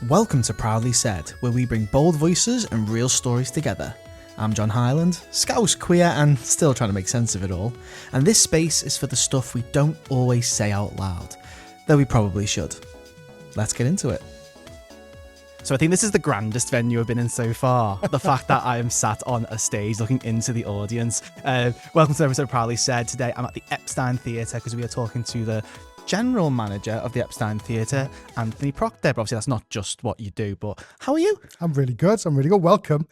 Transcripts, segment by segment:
Welcome to Proudly Said, where we bring bold voices and real stories together. I'm John Highland, Scouse, queer, and still trying to make sense of it all. And this space is for the stuff we don't always say out loud, though we probably should. Let's get into it. So I think this is the grandest venue I've been in so far. The fact that I am sat on a stage looking into the audience. Welcome to the episode of Proudly Said. Today I'm at the Epstein Theatre because we are talking to the General Manager of the Epstein Theatre, Anthony Proctor. But obviously that's not just what you do, but how are you? I'm really good. Welcome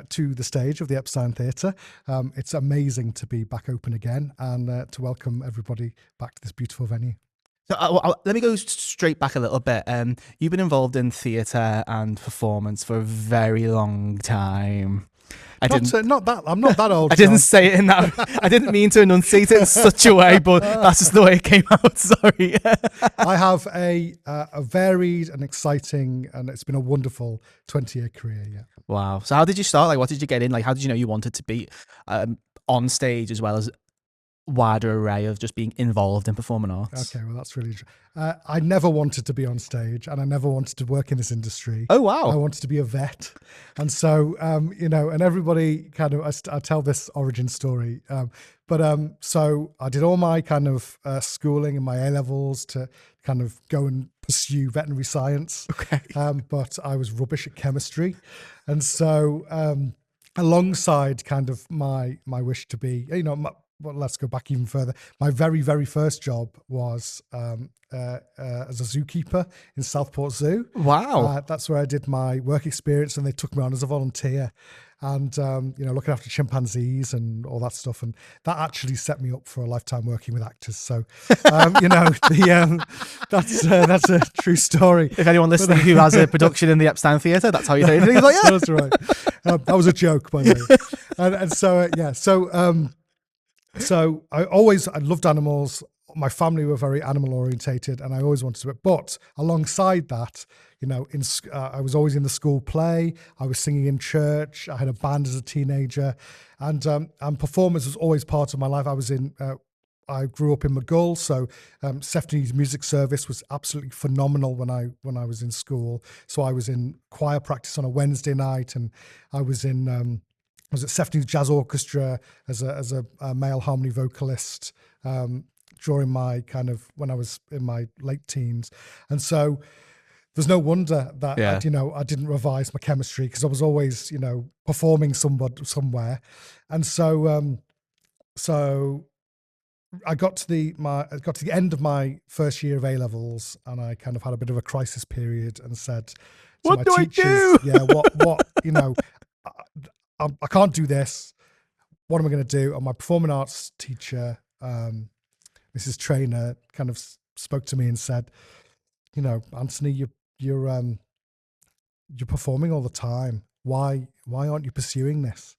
to the stage of the Epstein Theatre. It's amazing to be back open again and to welcome everybody back to this beautiful venue. So let me go straight back a little bit. You've been involved in theatre and performance for a very long time. I'm not that old. I didn't say it in that. I didn't mean to enunciate it in such a way, but that's just the way it came out. Sorry. I have a varied and exciting, and it's been a wonderful 20-year career. Yeah. Wow. So how did you start? Like, what did you get in? Like, how did you know you wanted to be on stage as well as wider array of just being involved in performing arts? Okay, well, that's really true. I never wanted to be on stage and I never wanted to work in this industry. Oh, wow. I wanted to be a vet. And so, and everybody kind of, I tell this origin story. So I did all my kind of schooling and my A-levels to kind of go and pursue veterinary science. Okay. But I was rubbish at chemistry. And so alongside kind of my wish to be, well, let's go back even further. My very, very first job was as a zookeeper in Southport Zoo. Wow. That's where I did my work experience, and they took me on as a volunteer. And, looking after chimpanzees and all that stuff. And that actually set me up for a lifetime working with actors. So, that's a true story. If anyone listening who has a production in the Epstein Theatre, that's how you do it. Like, yeah. That's right. That was a joke, by the way. So I loved animals. My family were very animal orientated, and I always wanted to. But alongside that, I was always in the school play. I was singing in church. I had a band as a teenager, and performance was always part of my life. I grew up in McGull, so Sefton's music service was absolutely phenomenal when I was in school. So I was in choir practice on a Wednesday night, and I was at Sefton's Jazz Orchestra as a male harmony vocalist during when I was in my late teens. And so there's no wonder that, I didn't revise my chemistry because I was always, performing somewhere. And so I got to the end of my first year of A-levels, and I kind of had a bit of a crisis period and said to what my do teachers, I do? I can't do this. What am I going to do? And my performing arts teacher, Mrs. Trainer, kind of spoke to me and said, Anthony, you're performing all the time. Why aren't you pursuing this?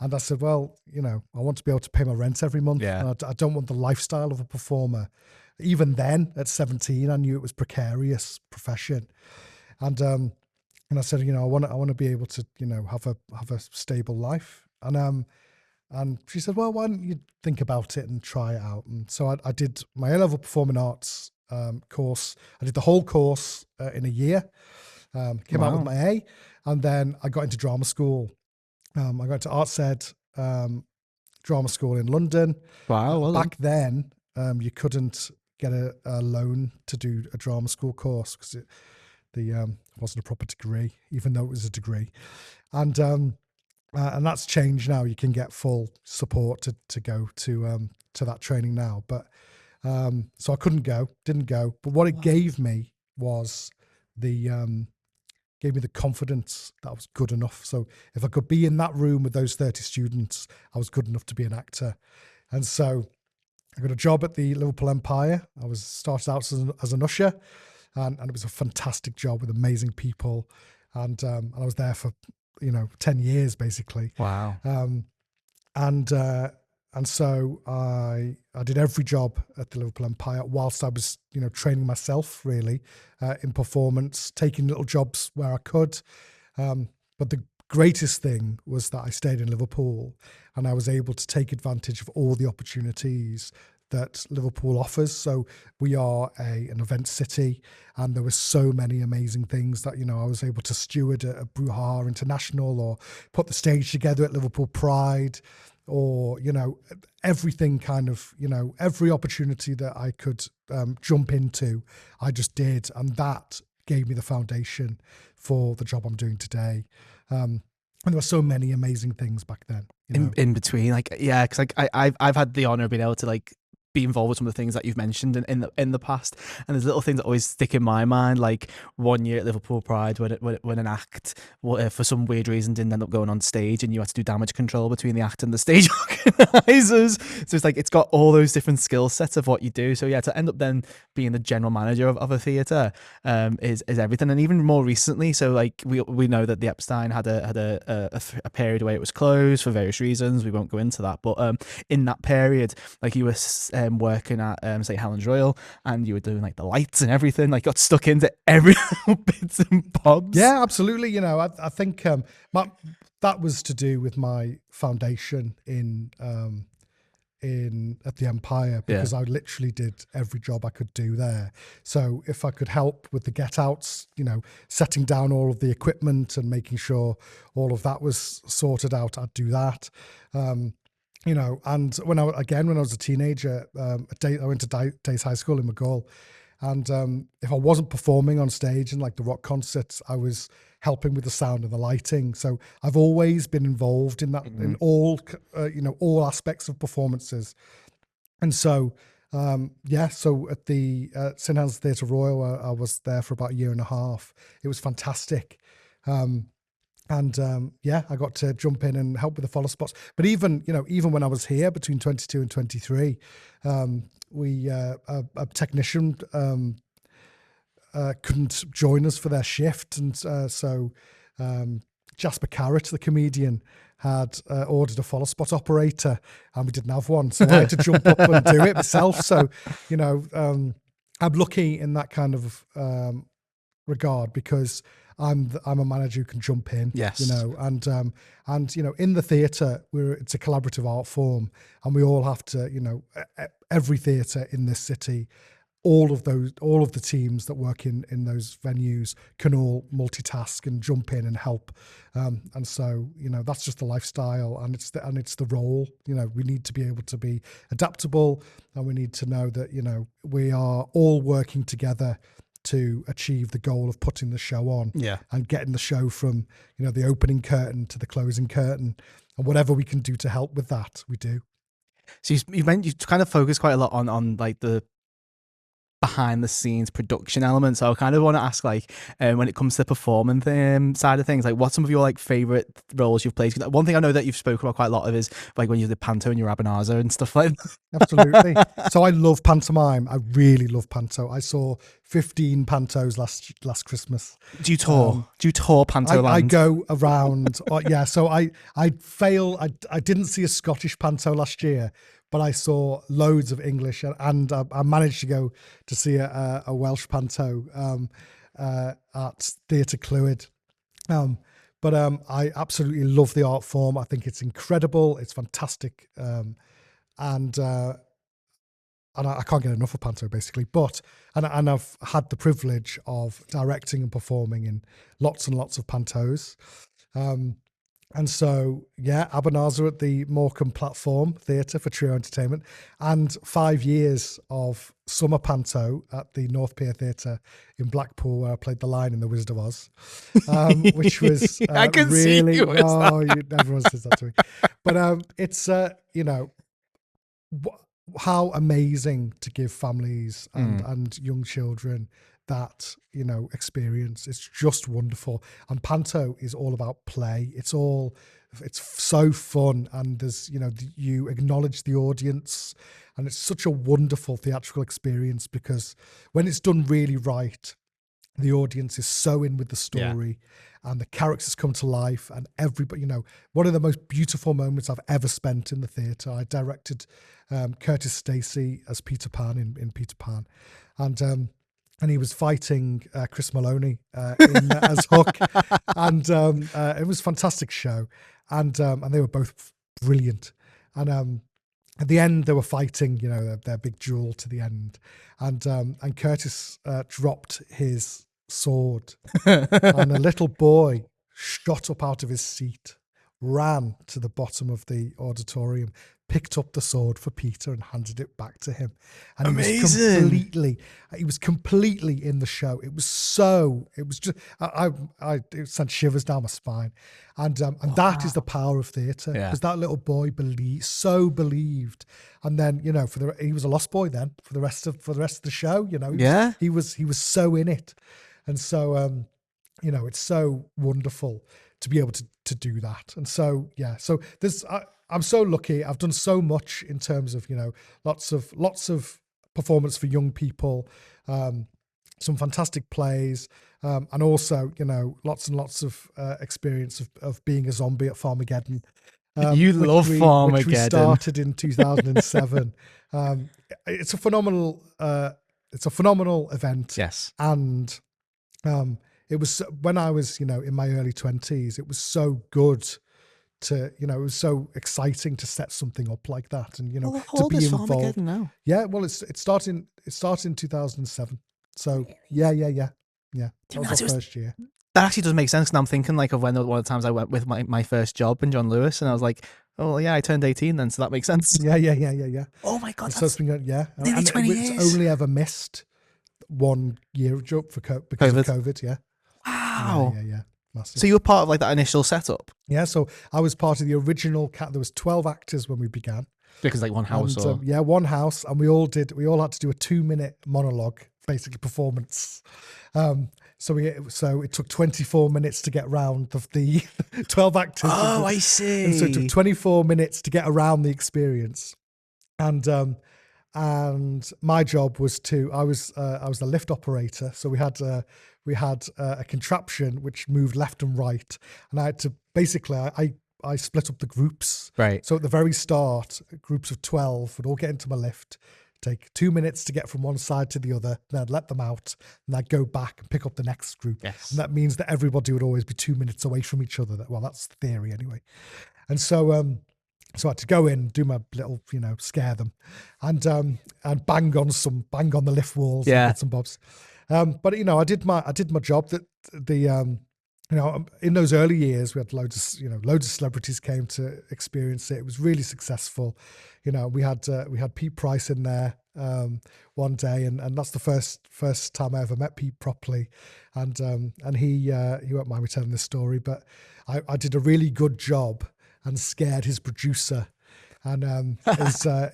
And I said, well, I want to be able to pay my rent every month. Yeah. And I don't want the lifestyle of a performer. Even then, at 17, I knew it was precarious profession. And I said, I want to be able to, have a stable life. And she said, well, why don't you think about it and try it out? And so I did my A-level performing arts course. I did the whole course in a year. Came out with my A, and then I got into drama school. I got into Arts Ed drama school in London. Wow. Well back then, you couldn't get a loan to do a drama school course because it wasn't a proper degree, even though it was a degree. And that's changed now. You can get full support to go to that training now. But so I didn't go. But what it gave me was gave me the confidence that I was good enough. So if I could be in that room with those 30 students, I was good enough to be an actor. And so I got a job at the Liverpool Empire. I started out as an usher. And it was a fantastic job with amazing people. And I was there for, 10 years, basically. Wow. And so I did every job at the Liverpool Empire whilst I was, training myself, really, in performance, taking little jobs where I could. But the greatest thing was that I stayed in Liverpool and I was able to take advantage of all the opportunities that Liverpool offers. So we are an event city, and there were so many amazing things that, I was able to steward at Brouhaha International, or put the stage together at Liverpool Pride, or, everything kind of, every opportunity that I could jump into, I just did. And that gave me the foundation for the job I'm doing today. And there were so many amazing things back then. In between, because I've had the honor of being able to be involved with some of the things that you've mentioned in the past, and there's little things that always stick in my mind. Like one year at Liverpool Pride, when an act for some weird reason didn't end up going on stage, and you had to do damage control between the act and the stage organisers. So it's got all those different skill sets of what you do. So yeah, to end up then being the general manager of a theatre is everything. And even more recently, so we know that the Epstein had a period where it was closed for various reasons. We won't go into that, but in that period, you were working at say Helen's Royal, and you were doing the lights and everything, got stuck into every little bits and bobs. Yeah, absolutely. I think that was to do with my foundation in at the Empire, because I literally did every job I could do there. So if I could help with the get outs, setting down all of the equipment and making sure all of that was sorted out, I'd do that. And when I was a teenager, I went to Days High School in McGull, and if I wasn't performing on stage in the rock concerts, I was helping with the sound and the lighting. So I've always been involved in that, in all aspects of performances. And so, so at the St Helens Theatre Royal, I was there for about a year and a half. It was fantastic. I got to jump in and help with the follow spots. But even when I was here between 22 and 23, a technician couldn't join us for their shift. And so Jasper Carrott, the comedian, had ordered a follow spot operator, and we didn't have one. So I had to jump up and do it myself. So, I'm lucky in that kind of regard, because I'm a manager who can jump in. Yes. And in the theatre, it's a collaborative art form, and we all have to, every theatre in this city, all of the teams that work in those venues can all multitask and jump in and help. And so, that's just the lifestyle, and it's the role. We need to be able to be adaptable, and we need to know that, we are all working together to achieve the goal of putting the show on, and getting the show from, the opening curtain to the closing curtain, and whatever we can do to help with that, we do. So you kind of focus quite a lot on the behind the scenes production element. So I kind of want to ask, when it comes to the performing side of things, what's some of your favorite roles you've played? One thing I know that you've spoken about quite a lot of is when you did panto and your Ebenezer and stuff like that. Absolutely. So I love pantomime. I really love panto. I saw 15 pantos last Christmas. Do you tour? Do you tour panto land? I go around. So I didn't see a Scottish panto last year, but I saw loads of English, and I managed to go to see a Welsh panto at Theatre Clwyd. But I absolutely love the art form. I think it's incredible. It's fantastic. And I can't get enough of panto, basically. And I've had the privilege of directing and performing in lots and lots of pantos. And so, Ebenezer at the Morecambe Platform Theatre for Trio Entertainment, and 5 years of summer panto at the North Pier Theatre in Blackpool, where I played the lion in The Wizard of Oz, which was I can really, see you. Everyone says that to me. But it's, how amazing to give families and young children that experience. It's just wonderful. And panto is all about play. It's so fun, and there's you acknowledge the audience, and it's such a wonderful theatrical experience, because when it's done really right, the audience is so in with the story, and the characters come to life, and everybody, one of the most beautiful moments I've ever spent in the theatre. I directed Curtis Stacey as Peter Pan in Peter Pan, and he was fighting Chris Maloney as Hook, and it was a fantastic show, and they were both brilliant, and at the end they were fighting, you know, their big duel to the end, and Curtis dropped his sword, and a little boy shot up out of his seat, ran to the bottom of the auditorium, picked up the sword for Peter and handed it back to him. And Amazing. he was completely in the show. It was just, it sent shivers down my spine. And that is the power of theatre, because that little boy believed. And then, you know, he was a lost boy then for the rest of the show, you know. He was so in it. And so, you know, it's so wonderful to be able to do that. And so, yeah, so I'm so lucky. I've done so much in terms of, you know, lots of performance for young people, some fantastic plays, and also, you know, lots and lots of experience of being a zombie at Farmaggedon. You love Farmaggedon. Which we started in 2007. It's a phenomenal event. Yes. And it was, when I was, you know, in my early 20s, it was so good to, you know, it was so exciting to set something up like that, and, you know, to be involved. Now? Yeah, well, it started in 2007. So yeah. That was our first year. That actually does make sense. And I'm thinking like of one of the times I went with my first job in John Lewis, and I was like, oh yeah, I turned 18 then, so that makes sense. Yeah. Oh my god, so it's been going, nearly 20 years. It's only ever missed 1 year because of COVID. Yeah. Wow. Yeah. Massive. So you were part of like that initial setup? Yeah, so I was part of the original there was 12 actors when we began. Because like one house, and, one house, and we all had to do a 2-minute monologue, basically performance. So it took 24 minutes to get around the 12 actors. Oh, I see. And so it took 24 minutes to get around the experience. And my job was I was the lift operator. So we had a contraption which moved left and right, and I had to basically I split up the groups. Right. So at the very start, groups of 12 would all get into my lift, take 2 minutes to get from one side to the other, then I'd let them out, and I'd go back and pick up the next group. Yes. And that means that everybody would always be 2 minutes away from each other. Well, that's the theory anyway. And so I had to go in, do my little, you know, scare them, and bang on the lift walls, and bits and bobs. But you know, I did my job. That you know, in those early years, we had loads of celebrities came to experience it. It was really successful. You know, we had Pete Price in there one day, and that's the first time I ever met Pete properly, and he won't mind me telling this story, but I did a really good job and scared his producer. And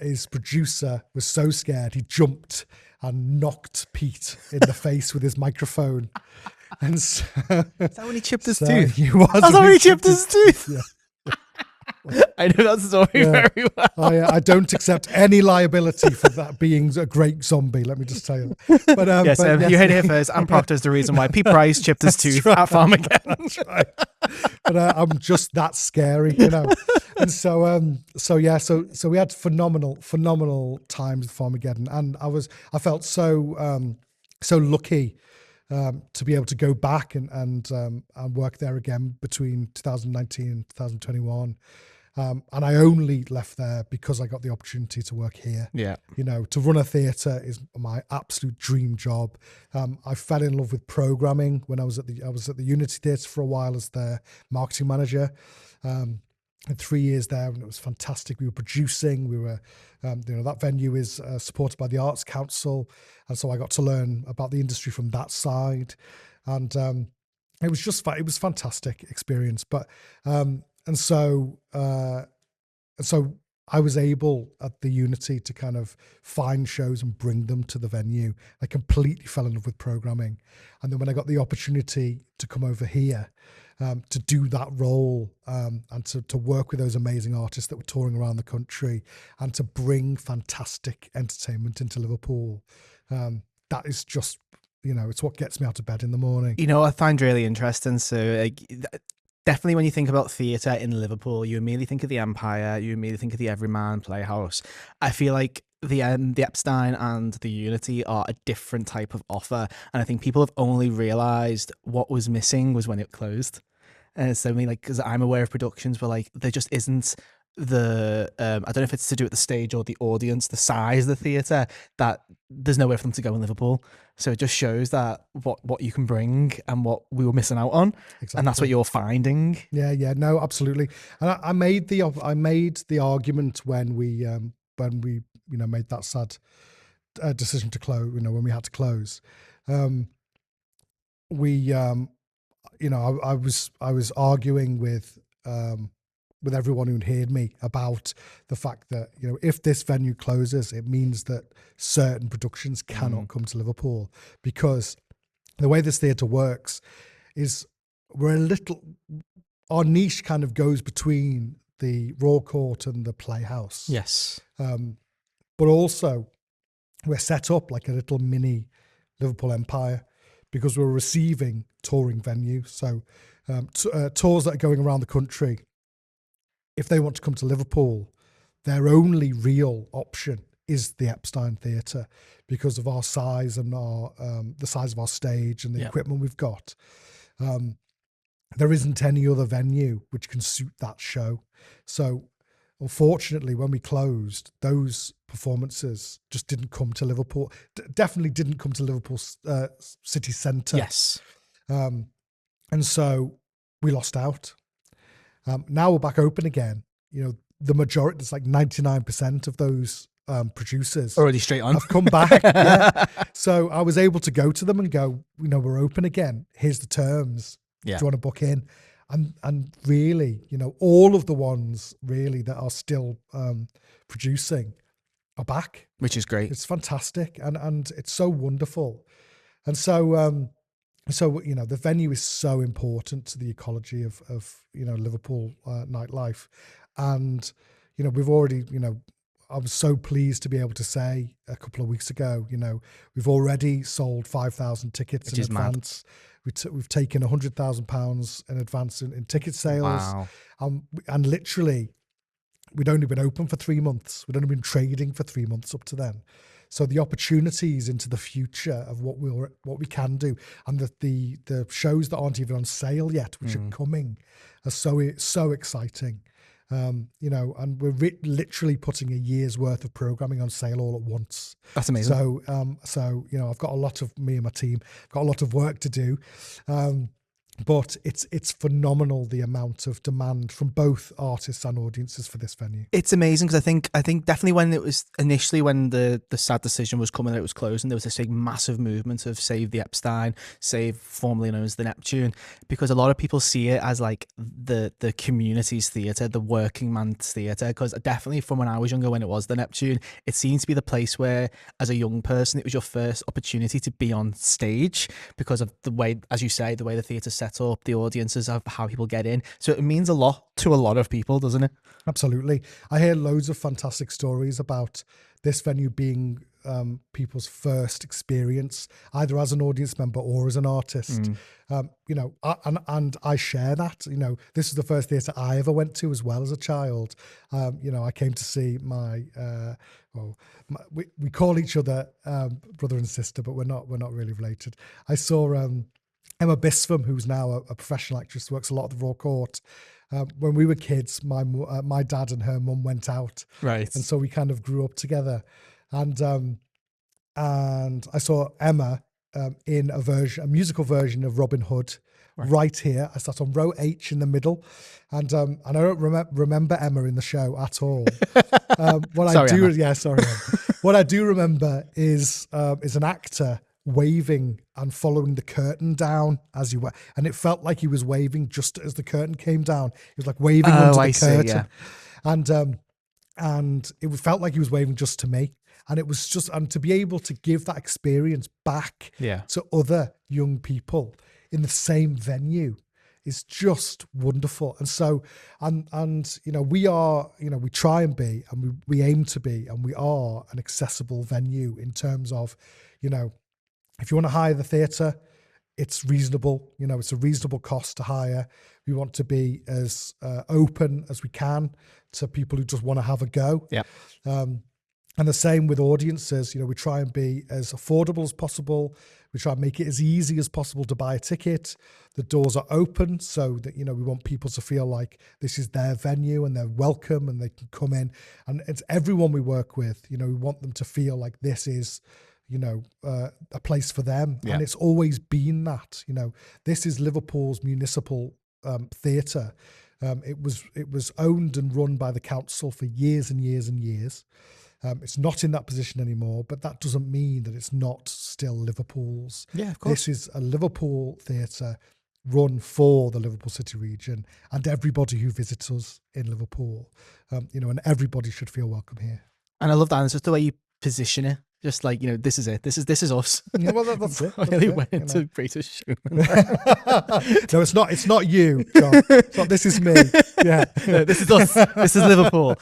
his producer was so scared he jumped and knocked Pete in the face with his microphone. And so, is that when he chipped his tooth? That's when he chipped his tooth. Yeah. I know that story very well. I don't accept any liability for that being a great zombie, let me just tell you. But yes, you heard it here first. And Proctor's the reason why Pete Price chipped his tooth at Farmaggedon. That's right. But I'm just that scary, you know. And so we had phenomenal times at Farmaggedon, and I felt so lucky to be able to go back and work there again between 2019 and 2021. And I only left there because I got the opportunity to work here. Yeah. You know, to run a theatre is my absolute dream job. I fell in love with programming when I was at the Unity Theatre for a while as their marketing manager. Had 3 years there, and it was fantastic. We were producing. We were, you know, that venue is supported by the Arts Council, and so I got to learn about the industry from that side, and it was just it was a fantastic experience. But and so I was able at the Unity to kind of find shows and bring them to the venue. I completely fell in love with programming, and then when I got the opportunity to come over here. To do that role and to work with those amazing artists that were touring around the country and to bring fantastic entertainment into Liverpool. That is just, you know, it's what gets me out of bed in the morning. You know, I find really interesting. So definitely when you think about theatre in Liverpool, you immediately think of the Empire, you immediately think of the Everyman Playhouse. I feel like the Epstein and the Unity are a different type of offer, and I think people have only realised what was missing was when it closed. So I mean, like, because I'm aware of productions where like there just isn't I don't know if it's to do with the stage or the audience, the size of the theatre, that there's nowhere for them to go in Liverpool. So it just shows that what you can bring and what we were missing out on. Exactly. And that's what you're finding. Yeah, no, absolutely. And I made the argument when we made that sad decision to close. When we had to close, I was arguing with everyone who'd heard me about the fact that if this venue closes, it means that certain productions cannot come to Liverpool, because the way this theatre works is our niche kind of goes between the Raw Court and the Playhouse. Yes. But also we're set up like a little mini Liverpool empire, because we're receiving touring venues. So tours that are going around the country, if they want to come to Liverpool, their only real option is the Epstein Theatre, because of our size and the size of our stage and the equipment we've got. There isn't any other venue which can suit that show. So unfortunately, when we closed, those performances just didn't come to Liverpool. Definitely didn't come to Liverpool city centre. Yes. And so we lost out. Now we're back open again. The majority, it's like 99% of those producers Already straight on. have come back. Yeah. So I was able to go to them and go, we're open again. Here's the terms. Yeah. Do you want to book in? And really, all of the ones really that are still producing are back. Which is great. It's fantastic, and it's so wonderful. And so the venue is so important to the ecology of Liverpool nightlife. And we've already, I was so pleased to be able to say a couple of weeks ago, we've already sold 5,000 tickets in advance. We've taken £100,000 in advance in ticket sales. Wow. And literally, we'd only been open for 3 months. We'd only been trading for 3 months up to then. So the opportunities into the future of what we can do, and the shows that aren't even on sale yet, which are coming, are so exciting. And we're literally putting a year's worth of programming on sale all at once. That's amazing. So I've got me and my team got a lot of work to do. But it's phenomenal, the amount of demand from both artists and audiences for this venue. It's amazing, because I think definitely when it was initially, when the sad decision was coming that it was closing, there was this big massive movement of save the Epstein, save formerly known as the Neptune, because a lot of people see it as like the community's theatre, the working man's theatre. Because definitely from when I was younger, when it was the Neptune, it seemed to be the place where, as a young person, it was your first opportunity to be on stage, because of the way, as you say, the way the theatre's set up, the audiences, of how people get in. So it means a lot to a lot of people, doesn't it? Absolutely. I hear loads of fantastic stories about this venue being people's first experience, either as an audience member or as an artist. And I share that. This is the first theatre I ever went to as well as a child. I came to see we call each other brother and sister, but we're not really related. I saw Emma Bispham, who's now a professional actress, works a lot at the Raw Court. When we were kids, my dad and her mum went out, Right, and so we kind of grew up together. And I saw Emma in a musical version of Robin Hood, right here. I sat on row H in the middle, and I don't remember Emma in the show at all. What I do remember is an actor waving and following the curtain down as you were, and it felt like he was waving just as the curtain came down. He was like waving under the curtain, and it felt like he was waving just to me. And it was just, and to be able to give that experience back to other young people in the same venue is just wonderful. And so, and we are, we try and be, and we aim to be, and we are an accessible venue in terms of, if you want to hire the theatre, it's reasonable. It's a reasonable cost to hire. We want to be as open as we can to people who just want to have a go. Yeah. And the same with audiences. We try and be as affordable as possible. We try and make it as easy as possible to buy a ticket. The doors are open so that, we want people to feel like this is their venue and they're welcome and they can come in. And it's everyone we work with. We want them to feel like this is, a place for them. Yeah. And it's always been that. This is Liverpool's municipal theatre. It was owned and run by the council for years and years and years. It's not in that position anymore, but that doesn't mean that it's not still Liverpool's. Yeah, of course. This is a Liverpool theatre run for the Liverpool City region and everybody who visits us in Liverpool. And everybody should feel welcome here. And I love that. And it's just the way you position it. Just like, this is it. This is us. Yeah, well, that's it. I really went into British Showman. No, it's not you, John. It's not, this is me. Yeah. No, this is us. This is Liverpool.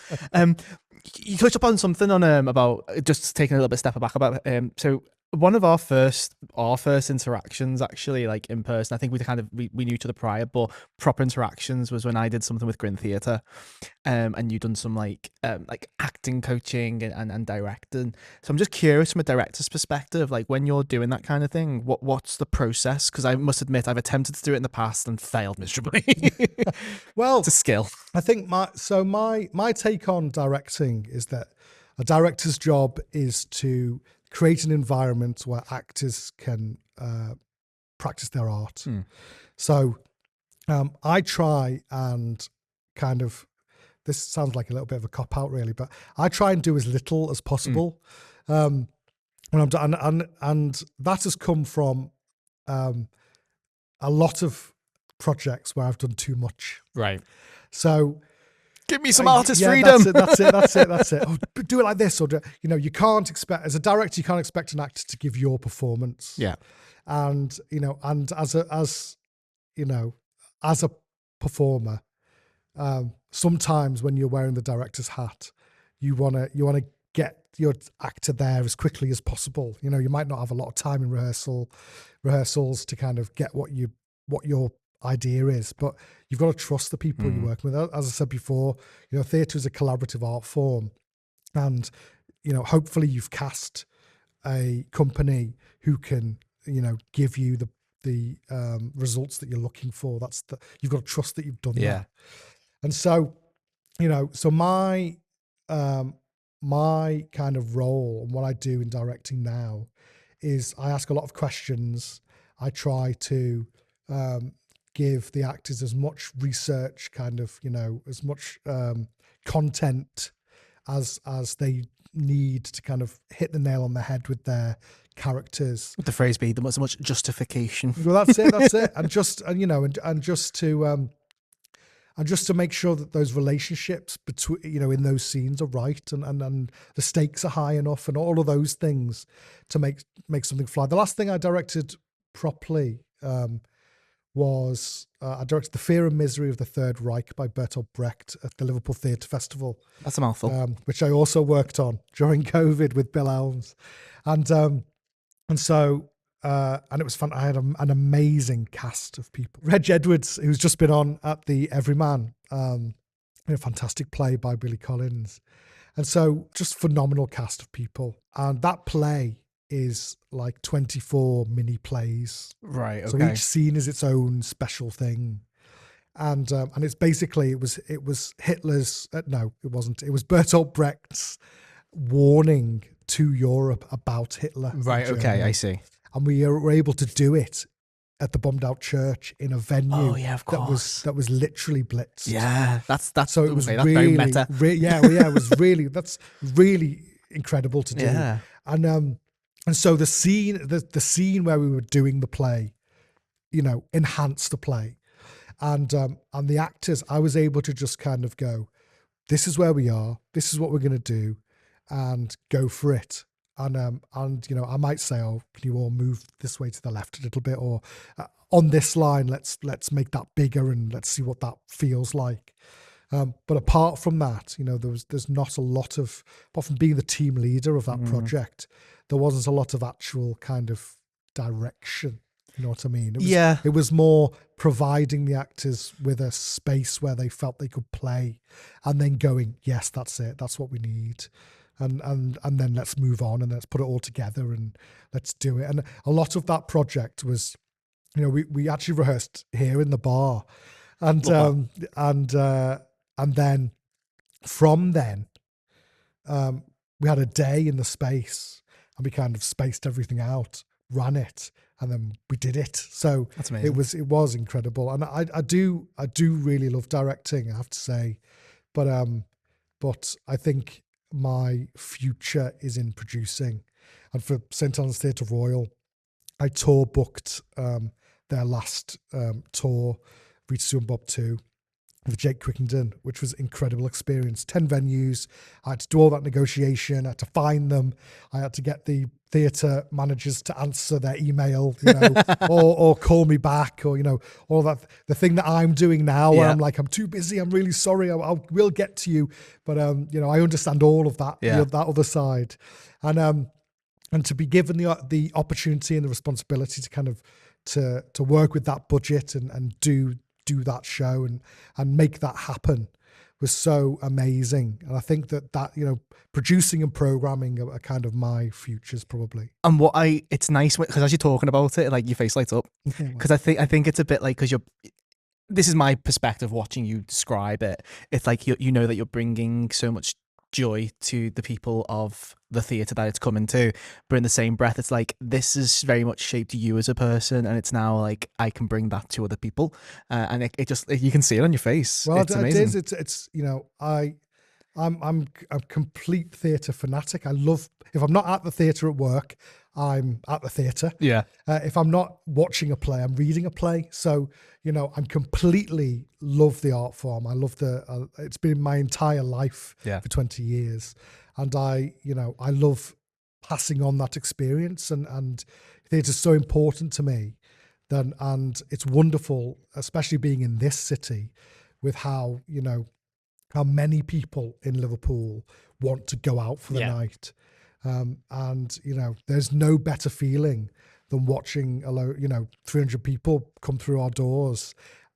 You touched upon something on about just taking a little bit step back about so one of our first interactions actually, like in person, I think we knew each other prior, but proper interactions was when I did something with Grin Theatre, and you done some like acting coaching and directing. So I'm just curious from a director's perspective, like when you're doing that kind of thing, what's the process? Because I must admit I've attempted to do it in the past and failed miserably. Well, it's a skill. I think my take on directing is that a director's job is to create an environment where actors can practice their art. So I try and kind of, this sounds like a little bit of a cop-out really, but I try and do as little as possible. When I'm done, and that has come from a lot of projects where I've done too much. Right. So give me some artist freedom. That's it. Oh, do it like this, or you can't expect, as a director, you can't expect an actor to give your performance. Yeah. And and as a performer, sometimes when you're wearing the director's hat, you wanna get your actor there as quickly as possible. You might not have a lot of time in rehearsals to kind of get what your idea is, but you've got to trust the people you're working with. As I said before, theatre is a collaborative art form, and hopefully you've cast a company who can give you the results that you're looking for. You've got to trust that you've done that. And so so my kind of role and what I do in directing now is I ask a lot of questions. I try to give the actors as much research, kind of, as much content as they need to kind of hit the nail on the head with their characters. Would the phrase be as much justification? Well, that's it. And just to make sure that those relationships between, in those scenes are right, and the stakes are high enough, and all of those things to make something fly. The last thing I directed properly was I directed The Fear and Misery of the Third Reich by Bertolt Brecht at the Liverpool Theatre Festival. That's a mouthful. Which I also worked on during COVID with Bill Elms. And so it was fun. I had an amazing cast of people. Reg Edwards, who's just been on at the Everyman, a fantastic play by Billy Collins. And so just phenomenal cast of people. And that play is like 24 mini plays. Right. Okay. So each scene is its own special thing. And it's basically, it was Hitler's, no, it wasn't. It was Bertolt Brecht's warning to Europe about Hitler. Right. Okay. I see. And we were able to do it at the bombed out church in a venue. Oh yeah, of course. That was literally blitzed. Yeah, that's so it was that's really very meta. It was really, that's really incredible to do. Yeah. And so the scene where we were doing the play, enhanced the play, and the actors, I was able to just kind of go, this is where we are, this is what we're going to do, and go for it. And I might say, oh, can you all move this way to the left a little bit, or on this line, let's make that bigger and let's see what that feels like. But apart from that, there's not a lot of, apart from being the team leader of that project, there wasn't a lot of actual kind of direction. You know what I mean? It was more providing the actors with a space where they felt they could play, and then going, yes, that's it. That's what we need. and then let's move on and let's put it all together and let's do it. And a lot of that project was, we actually rehearsed here in the bar, and then from then we had a day in the space, and we kind of spaced everything out, ran it, and then we did it. So That's amazing. it was incredible, and I do really love directing, I have to say, but I think my future is in producing. And for St Helens Theatre Royal, I tour booked their last tour, Reach Sue and Bob 2, with Jake Quickenden, which was an incredible experience. 10 venues. I had to do all that negotiation. I had to find them. I had to get the theatre managers to answer their email, or call me back, or, all that. The thing that I'm doing now, where I'm like, I'm too busy. I'm really sorry. I will get to you. But, I understand all of that, that other side. And to be given the opportunity and the responsibility to kind of, to work with that budget and do that show and make that happen was so amazing. And I think that producing and programming are kind of my futures, probably. And it's nice because as you're talking about it, like your face lights up, because I think it's a bit like, because this is my perspective watching you describe it. It's like you know that you're bringing so much joy to the people of the theatre that it's coming to, but in the same breath it's like, this is very much shaped you as a person, and it's now like I can bring that to other people, and it just, you can see it on your face. Well, it's amazing. It's I'm a complete theatre fanatic. I love, if I'm not at the theatre at work, I'm at the theatre. Yeah. If I'm not watching a play, I'm reading a play. So, I'm completely love the art form. I love it's been my entire life for 20 years. And I love passing on that experience, and theatre is so important to me. And it's wonderful, especially being in this city, with how many people in Liverpool want to go out for the night. And there's no better feeling than watching 300 people come through our doors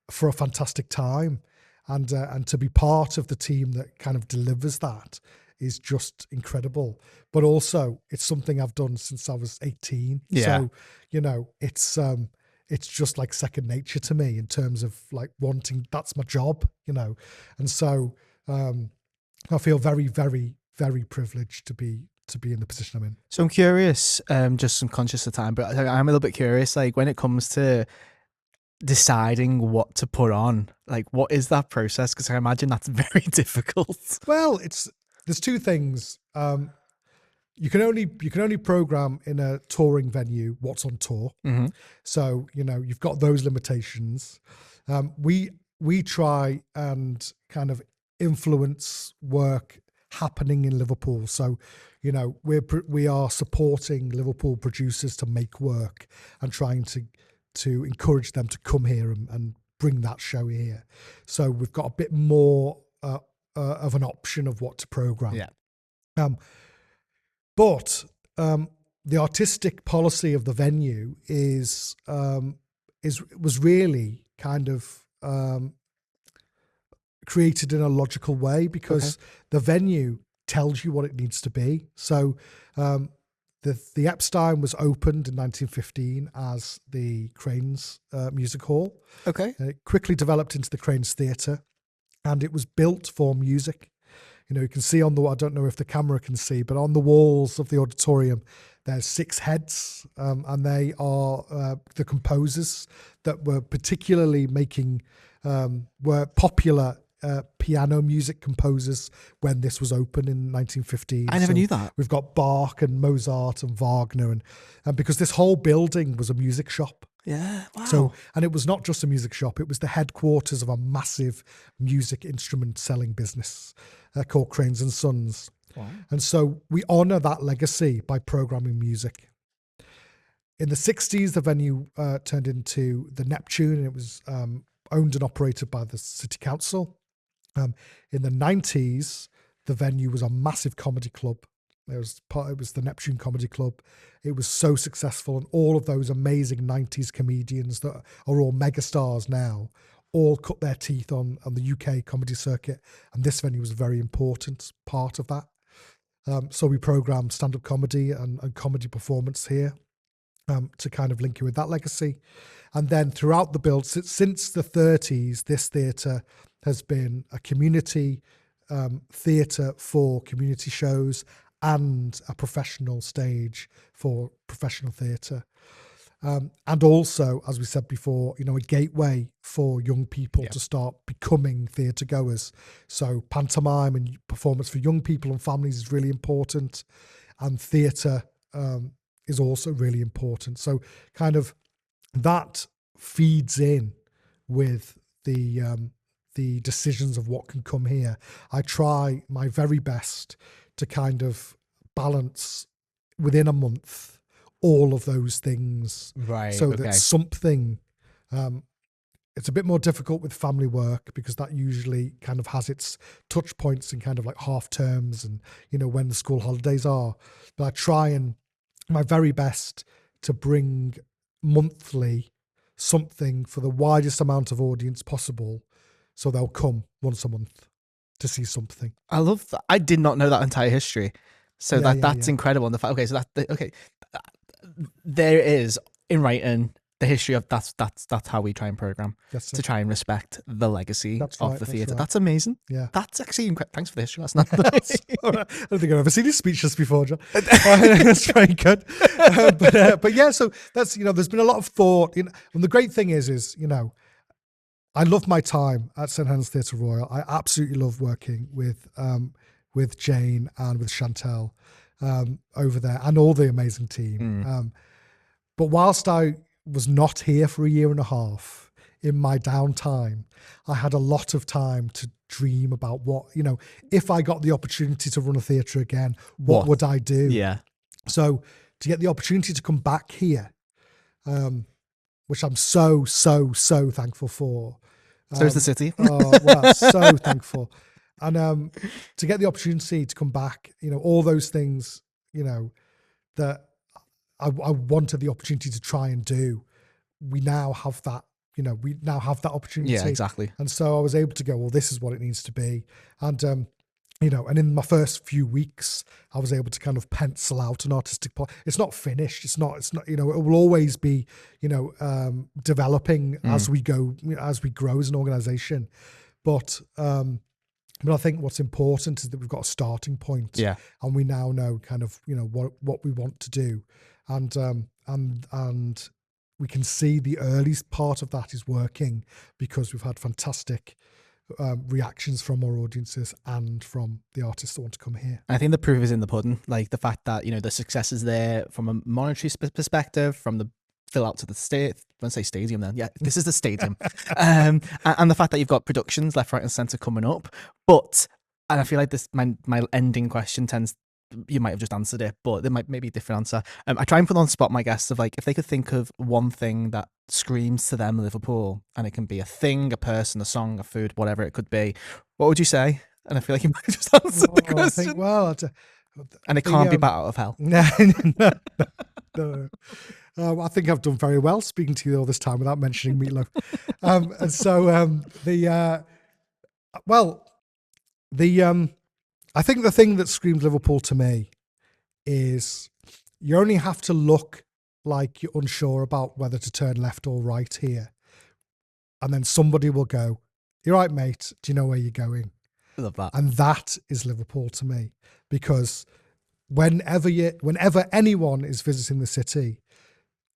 for a fantastic time, and to be part of the team that kind of delivers that is just incredible. But also, it's something I've done since I was 18. Yeah. So it's just like second nature to me in terms of like wanting, that's my job, and so I feel very, very, very privileged to be in the position I'm in. So I'm curious, just I'm conscious of time, but I'm a little bit curious, like when it comes to deciding what to put on, like what is that process? Because I imagine that's very difficult. Well, there's two things. You can only program in a touring venue what's on tour. Mm-hmm. So you've got those limitations. We try and kind of influence work happening in Liverpool. So we are supporting Liverpool producers to make work and trying to encourage them to come here and bring that show here. So we've got a bit more of an option of what to program. Yeah. But the artistic policy of the venue was really kind of created in a logical way, because the venue tells you what it needs to be. So the Epstein was opened in 1915 as the Cranes Music Hall. Okay. It quickly developed into the Cranes Theatre, and it was built for music. You can see I don't know if the camera can see, but on the walls of the auditorium, there's 6 heads, and they are the composers that were particularly were popular piano music composers when this was open in 1915. I never knew that. We've got Bach and Mozart and Wagner, and because this whole building was a music shop. Yeah, wow. So, and it was not just a music shop, it was the headquarters of a massive music instrument selling business called Cranes and Sons. Wow. And so we honor that legacy by programming music. In the 60s, the venue turned into the Neptune, and it was owned and operated by the city council. In the 90s, the venue was a massive comedy club. It was the Neptune Comedy Club. It was so successful, and all of those amazing 90s comedians that are all megastars now all cut their teeth on the UK comedy circuit, and this venue was a very important part of that. So we program stand-up comedy and comedy performance here to kind of link you with that legacy. And then throughout the build, since the 30s, this theatre has been a community theatre for community shows and a professional stage for professional theatre. And also, as we said before, you know, a gateway for young people to start becoming theatre goers. So pantomime and performance for young people and families is really important, and theatre is also really important. So kind of that feeds in with the decisions of what can come here. I try my very best to kind of balance within a month all of those things, Right. so that something, it's a bit more difficult with family work because that usually kind of has its touch points in kind of like half terms and, you know, when the school holidays are. But I try and my very best to bring monthly something for the widest amount of audience possible, so they'll come once a month to see something. I love that. I did not know that entire history. So that's incredible. And the fact, okay, so there is in writing the history of that's how we try and program to try and respect the legacy of the theatre. That's amazing. Yeah, that's actually incredible. Thanks for the history. That's not. I don't think I've ever seen you speechless before, John. That's very good. But yeah, so that's, you know, there's been a lot of thought. You know, and the great thing is you know, I love my time at St Helens Theatre Royal. I absolutely love working with Jane and with Chantel over there and all the amazing team. But whilst I was not here for a year and a half, in my downtime, I had a lot of time to dream about what, you know, if I got the opportunity to run a theatre again, what would I do? Yeah. So to get the opportunity to come back here, which I'm so thankful for. So is the city. Well, so thankful. And to get the opportunity to come back, you know, all those things, you know, that I wanted the opportunity to try and do, we now have that, you know, we now have that opportunity. Yeah, exactly. And so I was able to go, well, this is what it needs to be. And, you know, and in my first few weeks, I was able to kind of pencil out an artistic part. It's not finished. It's not, you know, it will always be, you know, developing as we go, as we grow as an organization. But I think what's important is that we've got a starting point. Yeah. And we now know kind of, you know, what we want to do. And we can see the early part of that is working because we've had fantastic reactions from our audiences and from the artists that want to come here. I think the proof is in the pudding. Like the fact that, you know, the success is there from a monetary perspective, from the fill out to the state. I want to say stadium then. Yeah, this is the stadium. And the fact that you've got productions left, right and centre coming up. But, and I feel like this, my ending question tends, you might have just answered it, but there might maybe a different answer. I try and put on the spot my guests of like, if they could think of one thing that screams to them Liverpool, and it can be a thing, a person, a song, a food, whatever it could be, what would you say? And I feel like you might have just answered the question. And it can't be Bat Out of Hell. No. I think I've done very well speaking to you all this time without mentioning Meatloaf. And so I think the thing that screams Liverpool to me is you only have to look like you're unsure about whether to turn left or right here. And then somebody will go, "You're right, mate. Do you know where you're going?" I love that. And that is Liverpool to me, because whenever anyone is visiting the city,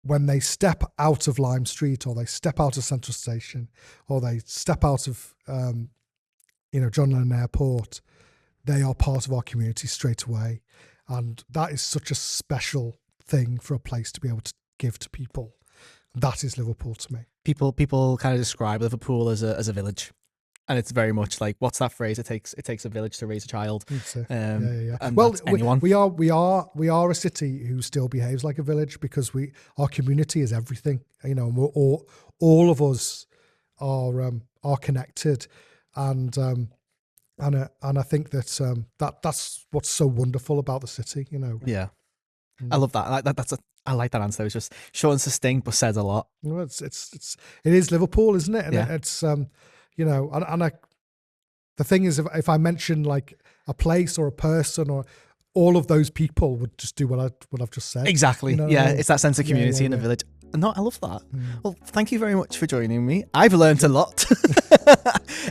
when they step out of Lime Street or they step out of Central Station or they step out of, John Lennon Airport, they are part of our community straight away. And that is such a special thing for a place to be able to give to people. That is Liverpool to me. People kind of describe Liverpool as a village. And it's very much like, what's that phrase? It takes a village to raise a child. Yeah. And well, anyone. we are a city who still behaves like a village because our community is everything. You know, and we're all of us are connected, and I think that that's what's so wonderful about the city. You know. Yeah, I love that. I like that answer. It's just short and succinct, but says a lot. Well, it is Liverpool, isn't it? And yeah. It's the thing is, if I mention like a place or a person, or all of those people would just do what I've just said. Exactly. You know what Yeah, I mean? it's that sense of community in a village. No, I love that. Well, thank you very much for joining me. I've learned a lot.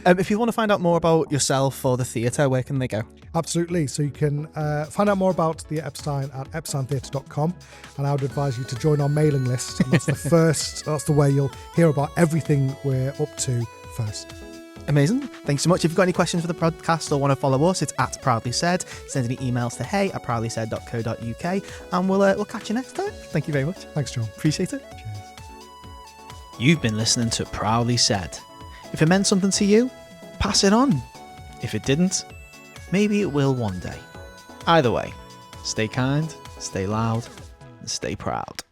If you want to find out more about yourself or the theatre, where can they go? Absolutely. So you can find out more about the Epstein at epsteintheatre.com, and I would advise you to join our mailing list. And that's that's the way you'll hear about everything we're up to first. Amazing. Thanks so much. If you've got any questions for the podcast or want to follow us, it's at Proudly Said. Send any emails to hey@proudlysaid.co.uk, and we'll catch you next time. Thank you very much. Thanks, John. Appreciate it. Cheers. You've been listening to Proudly Said. If it meant something to you, pass it on. If it didn't, maybe it will one day. Either way, stay kind, stay loud, and stay proud.